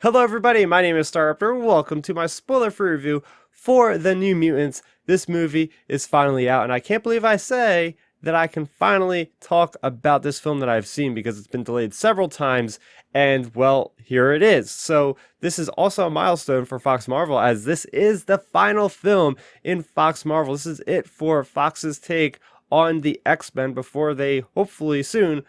Hello everybody, my name is Starrapter. Welcome to my spoiler-free review for The New Mutants. This movie is finally out, and I can't believe I say that I can finally talk about this film that I've seen because it's been delayed several times, and well, here it is. So this is also a milestone for Fox Marvel, as this is the final film in Fox Marvel. This is it for Fox's take on the X-Men before they hopefully soon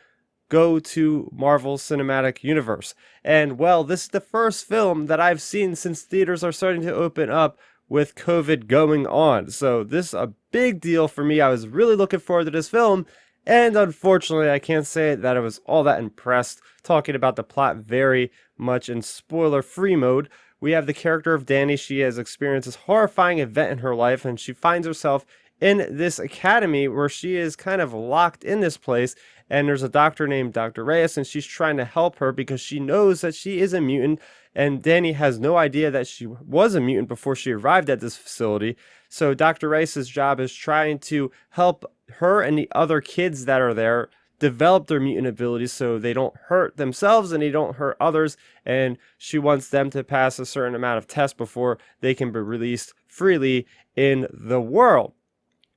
go to Marvel Cinematic Universe. And well, this is the first film that I've seen since theaters are starting to open up with COVID going on. So this is a big deal for me. I was really looking forward to this film, and unfortunately I can't say that I was all that impressed. Talking about the plot very much in spoiler-free mode, we have the character of Danny. She has experienced this horrifying event in her life, and she finds herself in this academy where she is kind of locked in this place, and there's a doctor named Dr. Reyes, and she's trying to help her because she knows that she is a mutant, and Danny has no idea that she was a mutant before she arrived at this facility. So Dr. Reyes' job is trying to help her and the other kids that are there develop their mutant abilities so they don't hurt themselves and they don't hurt others, and she wants them to pass a certain amount of tests before they can be released freely in the world.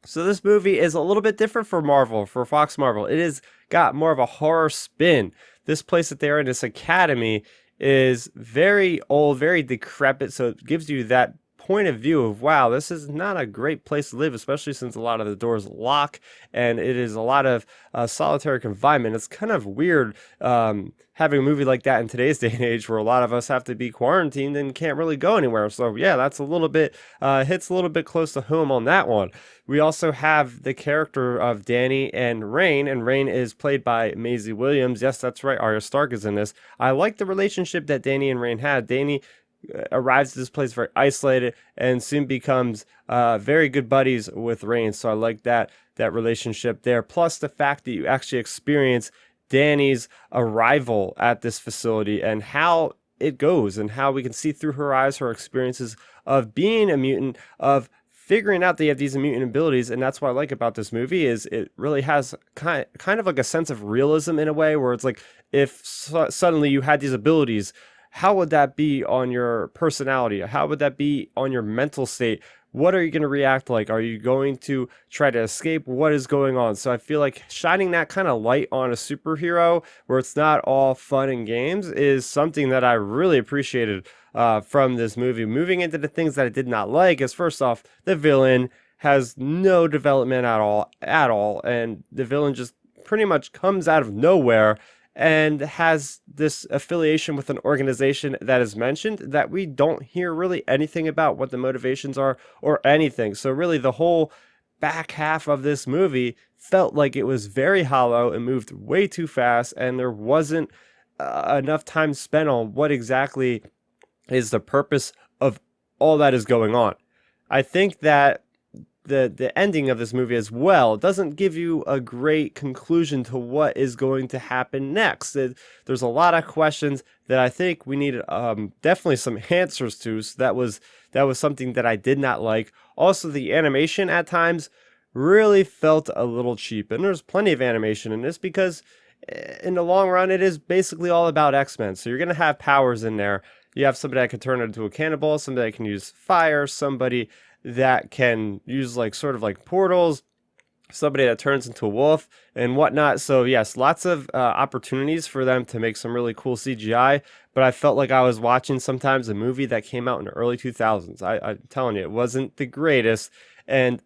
So this movie is a little bit different for Marvel, for Fox Marvel. It has got more of a horror spin. This place that they're in, this academy, is very old, very decrepit, so it gives you that point of view of, wow, this is not a great place to live, especially since a lot of the doors lock, and it is a lot of solitary confinement. It's kind of weird having a movie like that in today's day and age where a lot of us have to be quarantined and can't really go anywhere. So yeah, that's a little bit, hits a little bit close to home on that one. We also have the character of Danny and Rain is played by Maisie Williams. Yes, that's right, Arya Stark is in this. I like the relationship that Danny and Rain had. Danny arrives at this place very isolated and soon becomes very good buddies with Rain. So I like that relationship there. Plus the fact that you actually experience Danny's arrival at this facility and how it goes and how we can see through her eyes her experiences of being a mutant, of figuring out that you have these mutant abilities. And that's what I like about this movie is it really has kind of like a sense of realism in a way where it's like if suddenly you had these abilities, how would that be on your personality? How would that be on your mental state? What are you going to react like? Are you going to try to escape? What is going on? So I feel like shining that kind of light on a superhero where it's not all fun and games is something that I really appreciated from this movie. Moving into the things that I did not like is, first off, the villain has no development at all, and the villain just pretty much comes out of nowhere and has this affiliation with an organization that is mentioned that we don't hear really anything about what the motivations are or anything. So really the whole back half of this movie felt like it was very hollow and moved way too fast, and there wasn't enough time spent on what exactly is the purpose of all that is going on. I think that the ending of this movie as well doesn't give you a great conclusion to what is going to happen next. There's a lot of questions that I think we need definitely some answers to. So that was something that I did not like. Also, the animation at times really felt a little cheap, and there's plenty of animation in this because in the long run it is basically all about X-Men. So you're going to have powers in there. You have somebody that can turn into a cannonball, somebody that can use fire, somebody that can use like sort of like portals, somebody that turns into a wolf and whatnot. So yes, lots of opportunities for them to make some really cool CGI, but I felt like I was watching sometimes a movie that came out in the early 2000s. I'm telling you, it wasn't the greatest. And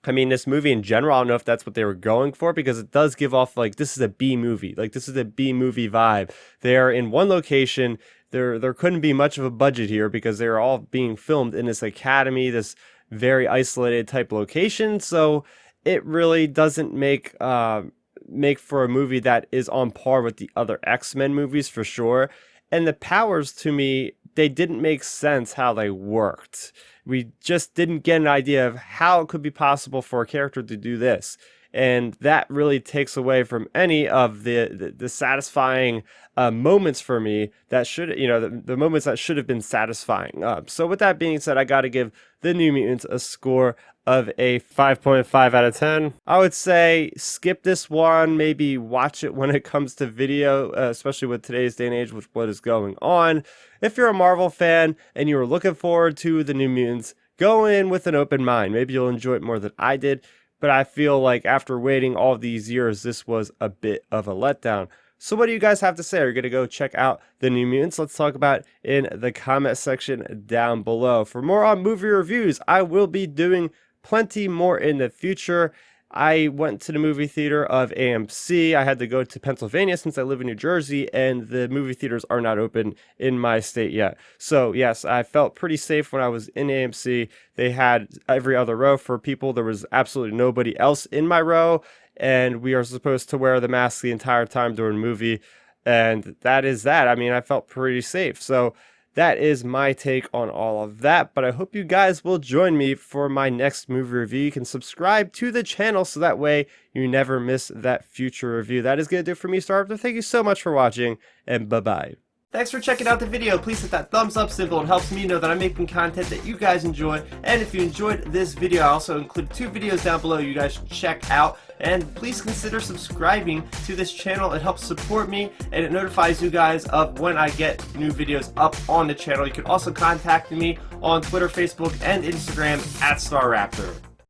I mean, this movie in general, I don't know if that's what they were going for, because it does give off like this is a B movie. Like this is a B movie vibe. They're in one location. There couldn't be much of a budget here because they were all being filmed in this academy, this very isolated type location. So it really doesn't make for a movie that is on par with the other X-Men movies for sure. And the powers, to me, they didn't make sense how they worked. We just didn't get an idea of how it could be possible for a character to do this. And that really takes away from any of the satisfying moments for me that should, the moments that should have been satisfying. So with that being said, I got to give The New Mutants a score of a 5.5 out of 10. I would say skip this one, maybe watch it when it comes to video, especially with today's day and age with what is going on. If you're a Marvel fan and you were looking forward to the New Mutants, go in with an open mind. Maybe you'll enjoy it more than I did, but I feel like after waiting all these years, this was a bit of a letdown. So what do you guys have to say? Are you going to go check out the New Mutants? Let's talk about it in the comment section down below. For more on movie reviews, I will be doing plenty more in the future. I went to the movie theater of AMC. I had to go to Pennsylvania since I live in New Jersey, and the movie theaters are not open in my state yet. So yes, I felt pretty safe when I was in AMC. They had every other row for people. There was absolutely nobody else in my row, and we are supposed to wear the mask the entire time during the movie, and that is that. I mean, I felt pretty safe. So that is my take on all of that, but I hope you guys will join me for my next movie review. You can subscribe to the channel so that way you never miss that future review. That is going to do it for me, Starrapter. Thank you so much for watching, and bye-bye. Thanks for checking out the video. Please hit that thumbs up symbol. It helps me know that I'm making content that you guys enjoy. And if you enjoyed this video, I also include 2 videos down below you guys should check out. And please consider subscribing to this channel. It helps support me and it notifies you guys of when I get new videos up on the channel. You can also contact me on Twitter, Facebook, and Instagram at Starrapter.